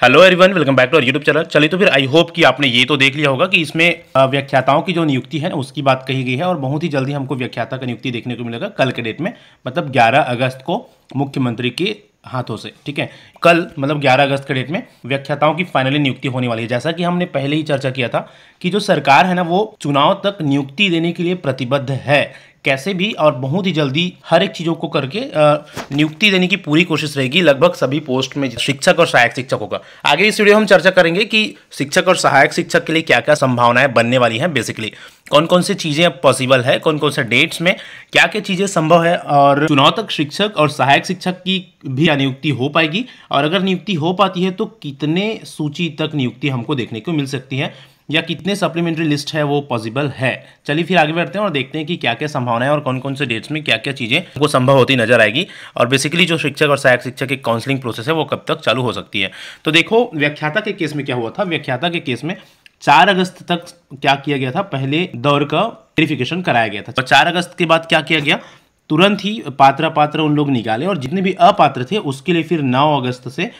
Hello everyone, welcome back to YouTube channel. चलिए तो फिर आई होप कि आपने ये तो देख लिया होगा कि इसमें व्याख्याताओं की जो नियुक्ति है उसकी बात कही गई है और बहुत ही जल्दी हमको व्याख्याता का नियुक्ति देखने को मिलेगा कल के डेट में, मतलब 11 अगस्त को मुख्यमंत्री के हाथों से। ठीक है, कल मतलब 11 अगस्त के डेट में व्याख्याताओं की फाइनली नियुक्ति होने वाली है। जैसा कि हमने पहले ही चर्चा किया था कि जो सरकार है ना वो चुनाव तक नियुक्ति देने के लिए प्रतिबद्ध है, कैसे भी और बहुत ही जल्दी हर एक चीज़ों को करके नियुक्ति देने की पूरी कोशिश रहेगी लगभग सभी पोस्ट में, शिक्षक और सहायक शिक्षकों का। आगे इस वीडियो हम चर्चा करेंगे कि शिक्षक और सहायक शिक्षक के लिए क्या क्या संभावनाएं बनने वाली हैं, बेसिकली कौन कौन सी चीज़ें पॉसिबल है, कौन कौन से डेट्स में क्या क्या चीज़ें संभव है और चुनाव तक शिक्षक और सहायक शिक्षक की भी नियुक्ति हो पाएगी, और अगर नियुक्ति हो पाती है तो कितने सूची तक नियुक्ति हमको देखने को मिल सकती है या कितने सप्लीमेंट्री लिस्ट है वो पॉसिबल है। चलिए फिर आगे बढ़ते हैं और देखते हैं कि क्या क्या संभावना है और कौन कौन से डेट्स में क्या क्या चीज़ें वो संभव होती नजर आएगी, और बेसिकली जो शिक्षक और सहायक शिक्षक की काउंसलिंग प्रोसेस है वो कब तक चालू हो सकती है। तो देखो व्याख्याता के केस में क्या हुआ था। व्याख्याता के केस में 4 अगस्त तक क्या किया गया था, पहले दौर का वेरिफिकेशन कराया गया था। तो 4 अगस्त के बाद क्या किया गया, तुरंत ही पात्र उन लोग निकाले और जितने भी अपात्र थे उसके लिए फिर 9 अगस्त से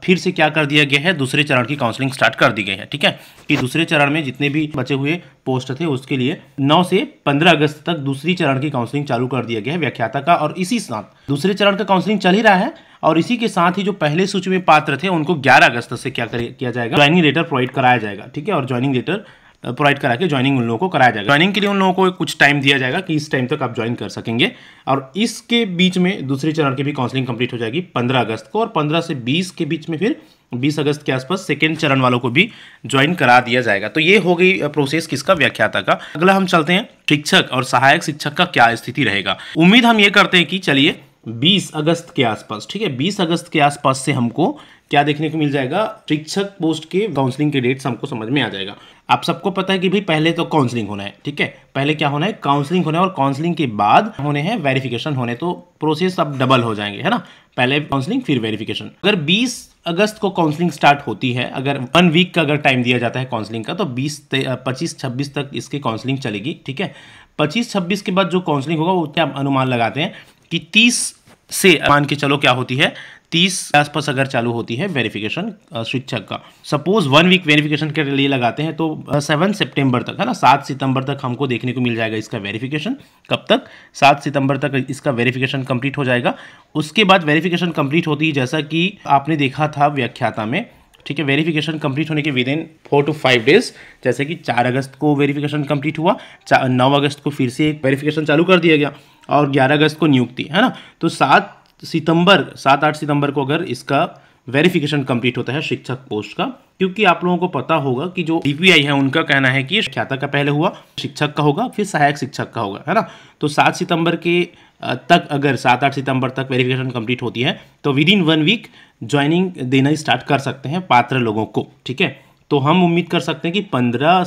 फिर से क्या कर दिया गया है, दूसरे चरण की काउंसलिंग स्टार्ट कर दी गई है। ठीक है, कि दूसरे चरण में जितने भी बचे हुए पोस्ट थे उसके लिए 9 से 15 अगस्त तक दूसरी चरण की काउंसलिंग चालू कर दिया गया है व्याख्याता का। और इसी साथ दूसरे चरण का काउंसलिंग चल ही रहा है और इसी के साथ ही जो पहले सूची में पात्र थे उनको 11 अगस्त से क्या किया जाएगा, ज्वाइनिंग लेटर प्रोवाइड कराया जाएगा। ठीक है, और ज्वाइनिंग लेटर प्रोवाइड करा के ज्वाइनिंग उन लोगों को कराया जाएगा। ज्वाइनिंग के लिए उन लोगों को कुछ टाइम दिया जाएगा कि इस टाइम तक आप ज्वाइन कर सकेंगे, और इसके बीच में दूसरे चरण की भी काउंसलिंग कंप्लीट हो जाएगी 15 अगस्त को, और 15 से 20 के बीच में फिर 20 अगस्त के आसपास सेकेंड चरण वालों को भी ज्वाइन करा दिया जाएगा। तो ये हो गई प्रोसेस किसका, व्याख्याता का। अगला हम चलते हैं शिक्षक और सहायक शिक्षक का क्या स्थिति रहेगा। उम्मीद हम ये करते हैं कि चलिए 20 अगस्त के आसपास, ठीक है, 20 अगस्त के आसपास से हमको क्या देखने को मिल जाएगा, शिक्षक पोस्ट के काउंसलिंग के डेट्स हमको समझ में आ जाएगा। आप सबको पता है कि भाई पहले तो काउंसलिंग होना है। ठीक है, पहले क्या होना है, काउंसलिंग होना है, और काउंसलिंग के बाद होने हैं वेरिफिकेशन होने, तो प्रोसेस अब डबल हो जाएंगे, है ना, पहले काउंसलिंग फिर वेरिफिकेशन। अगर 20 अगस्त को काउंसलिंग स्टार्ट होती है, अगर 1 वीक का अगर टाइम दिया जाता है काउंसलिंग का, तो 25-26 तक इसकी काउंसलिंग चलेगी। ठीक है, 25-26 के बाद जो काउंसलिंग होगा वो क्या अनुमान लगाते हैं कि 30 से मान के चलो क्या होती है, 30 के आसपास अगर चालू होती है वेरिफिकेशन शिक्षक का, सपोज 1 वीक वेरिफिकेशन के लिए लगाते हैं तो 7 सितंबर तक, है ना, 7 सितंबर तक हमको देखने को मिल जाएगा इसका वेरिफिकेशन। कब तक, 7 सितंबर तक इसका वेरिफिकेशन कंप्लीट हो जाएगा। उसके बाद वेरिफिकेशन कंप्लीट होती है, जैसा कि आपने देखा था व्याख्याता में, ठीक है, वेरिफिकेशन कंप्लीट होने के विद इन 4 to 5 डेज, जैसे कि 4 अगस्त को वेरिफिकेशन कंप्लीट हुआ, 9 अगस्त को फिर से एक वेरिफिकेशन चालू कर दिया गया और 11 अगस्त को नियुक्ति, है ना। तो 7-8 सितंबर को अगर इसका वेरिफिकेशन कंप्लीट होता है शिक्षक पोस्ट का, क्योंकि आप लोगों को पता होगा कि जो डीपीआई है उनका कहना है कि व्याख्याता का पहले हुआ, शिक्षक का होगा, फिर सहायक शिक्षक का होगा, है ना। तो 7 सितंबर के तक अगर 7-8 सितंबर तक वेरिफिकेशन कंप्लीट होती है तो विद इन 1 वीक ज्वाइनिंग देना स्टार्ट कर सकते हैं पात्र लोगों को। ठीक है, तो हम उम्मीद कर सकते हैं कि 15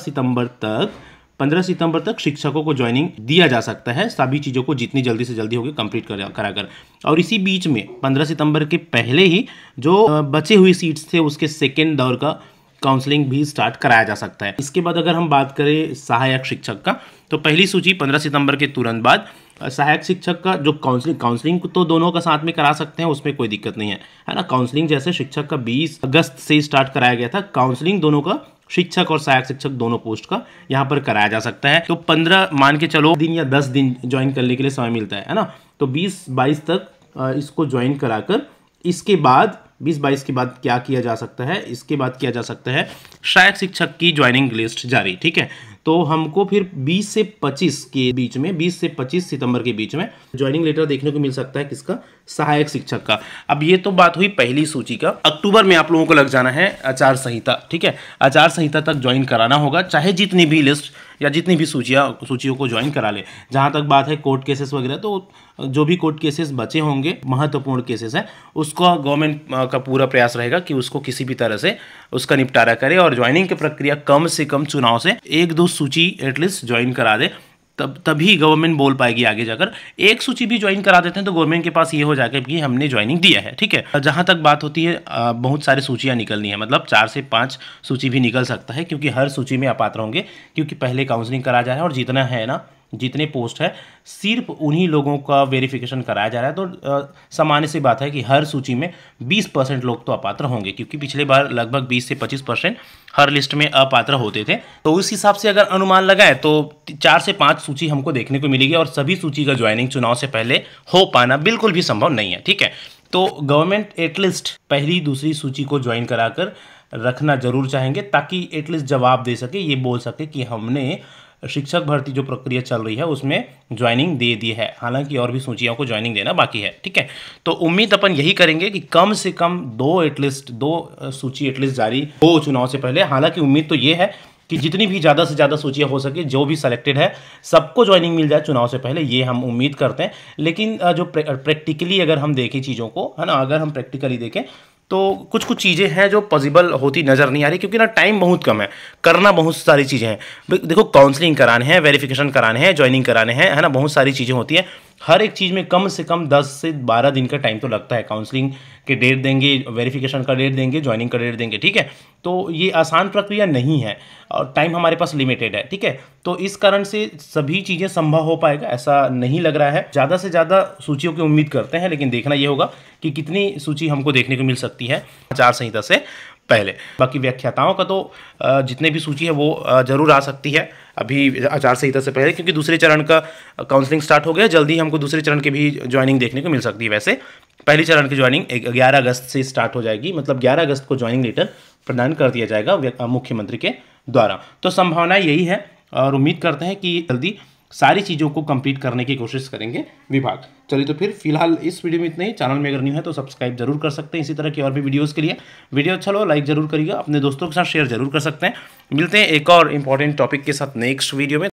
सितंबर तक शिक्षकों को ज्वाइनिंग दिया जा सकता है, सभी चीज़ों को जितनी जल्दी से जल्दी होगी कंप्लीट कराकर। और इसी बीच में 15 सितंबर के पहले ही जो बचे हुई सीट्स थे उसके सेकेंड दौर का काउंसलिंग भी स्टार्ट कराया जा सकता है। इसके बाद अगर हम बात करें सहायक शिक्षक का, तो पहली सूची 15 सितंबर के तुरंत बाद सहायक शिक्षक का जो काउंसलिंग तो दोनों का साथ में करा सकते हैं, उसमें कोई दिक्कत नहीं है ना। काउंसलिंग जैसे शिक्षक का 20 अगस्त से स्टार्ट कराया गया था, काउंसलिंग दोनों का, शिक्षक और सहायक शिक्षक दोनों पोस्ट का यहाँ पर कराया जा सकता है। तो 15 मान के चलो दिन या 10 दिन ज्वाइन करने के लिए समय मिलता है ना। तो 20-22 तक इसको ज्वाइन कराकर इसके बाद 20-22 के बाद क्या किया जा सकता है, इसके बाद किया जा सकता है सहायक शिक्षक की ज्वाइनिंग लिस्ट जारी। ठीक है, तो हमको फिर 20 से 25 के बीच में, 20 से 25 सितंबर के बीच में ज्वाइनिंग लेटर देखने को मिल सकता है किसका, सहायक शिक्षक का। अब ये तो बात हुई पहली सूची का। अक्टूबर में आप लोगों को लग जाना है आचार संहिता। ठीक है, आचार संहिता तक ज्वाइन कराना होगा, चाहे जितनी भी लिस्ट या जितनी भी सूचियों को ज्वाइन करा ले। जहाँ तक बात है कोर्ट केसेस वगैरह, तो जो भी कोर्ट केसेस बचे होंगे, महत्वपूर्ण केसेस हैं, उसको गवर्नमेंट का पूरा प्रयास रहेगा कि उसको किसी भी तरह से उसका निपटारा करे और ज्वाइनिंग की प्रक्रिया कम से कम चुनाव से 1-2 सूची एटलीस्ट ज्वाइन करा दे, तभी गवर्नमेंट बोल पाएगी आगे जाकर। एक सूची भी ज्वाइन करा देते हैं तो गवर्नमेंट के पास ये हो जाएगा कि हमने ज्वाइनिंग दिया है। ठीक है, जहाँ तक बात होती है बहुत सारी सूचियाँ निकलनी है, मतलब 4 से 5 सूची भी निकल सकता है, क्योंकि हर सूची में अपात्र होंगे, क्योंकि पहले काउंसलिंग करा जाए और जितना है ना जितने पोस्ट है सिर्फ उन्हीं लोगों का वेरिफिकेशन कराया जा रहा है। तो सामान्य सी बात है कि हर सूची में 20% लोग तो अपात्र होंगे, क्योंकि पिछले बार लगभग 20 से 25% हर लिस्ट में अपात्र होते थे। तो उस हिसाब से अगर अनुमान लगाएं तो 4 से 5 सूची हमको देखने को मिलेगी, और सभी सूची का ज्वाइनिंग चुनाव से पहले हो पाना बिल्कुल भी संभव नहीं है। ठीक है, तो गवर्नमेंट एटलीस्ट पहली दूसरी सूची को ज्वाइन कराकर रखना जरूर चाहेंगे, ताकि एटलीस्ट जवाब दे सके, ये बोल सके कि हमने शिक्षक भर्ती जो प्रक्रिया चल रही है उसमें ज्वाइनिंग दे दी है। हालांकि और भी सूचियों को ज्वाइनिंग देना बाकी है। ठीक है, तो उम्मीद अपन यही करेंगे कि कम से कम दो सूची एटलीस्ट जारी हो चुनाव से पहले। हालांकि उम्मीद तो ये है कि जितनी भी ज़्यादा से ज़्यादा सूचियाँ हो सके, जो भी सेलेक्टेड है सबको ज्वाइनिंग मिल जाए चुनाव से पहले, ये हम उम्मीद करते हैं। लेकिन जो प्रैक्टिकली अगर हम देखें चीज़ों को, है ना, अगर हम प्रैक्टिकली देखें तो कुछ चीज़ें हैं जो पॉसिबल होती नज़र नहीं आ रही, क्योंकि ना टाइम बहुत कम है, करना बहुत सारी चीज़ें हैं। देखो, काउंसलिंग कराने हैं, वेरिफिकेशन कराने हैं, ज्वाइनिंग कराने हैं, है ना, बहुत सारी चीज़ें होती हैं। हर एक चीज़ में कम से कम 10 से 12 दिन का टाइम तो लगता है। काउंसलिंग के डेट देंगे, वेरिफिकेशन का डेट देंगे, ज्वाइनिंग का डेट देंगे। ठीक है, तो ये आसान प्रक्रिया नहीं है और टाइम हमारे पास लिमिटेड है। ठीक है, तो इस कारण से सभी चीज़ें संभव हो पाएगा ऐसा नहीं लग रहा है। ज़्यादा से ज़्यादा सूचियों की उम्मीद करते हैं, लेकिन देखना ये होगा कि कितनी सूची हमको देखने को मिल सकती है आचार संहिता से पहले। बाकी व्याख्याताओं का तो जितने भी सूची है वो जरूर आ सकती है अभी आचार संहिता से पहले, क्योंकि दूसरे चरण का काउंसलिंग स्टार्ट हो गया। जल्दी हमको दूसरे चरण की भी ज्वाइनिंग देखने को मिल सकती है। वैसे पहले चरण की ज्वाइनिंग 11 अगस्त से स्टार्ट हो जाएगी, मतलब 11 अगस्त को ज्वाइनिंग लेटर प्रदान कर दिया जाएगा मुख्यमंत्री के द्वारा। तो संभावना यही है और उम्मीद करते हैं कि जल्दी सारी चीज़ों को कंप्लीट करने की कोशिश करेंगे विभाग। चलिए, तो फिर फिलहाल इस वीडियो में इतना ही। चैनल में अगर न्यू है तो सब्सक्राइब जरूर कर सकते हैं इसी तरह की और भी वीडियोस के लिए। वीडियो अच्छा लो लाइक जरूर करिएगा, अपने दोस्तों के साथ शेयर जरूर कर सकते हैं। मिलते हैं एक और इम्पॉर्टेंट टॉपिक के साथ नेक्स्ट वीडियो में।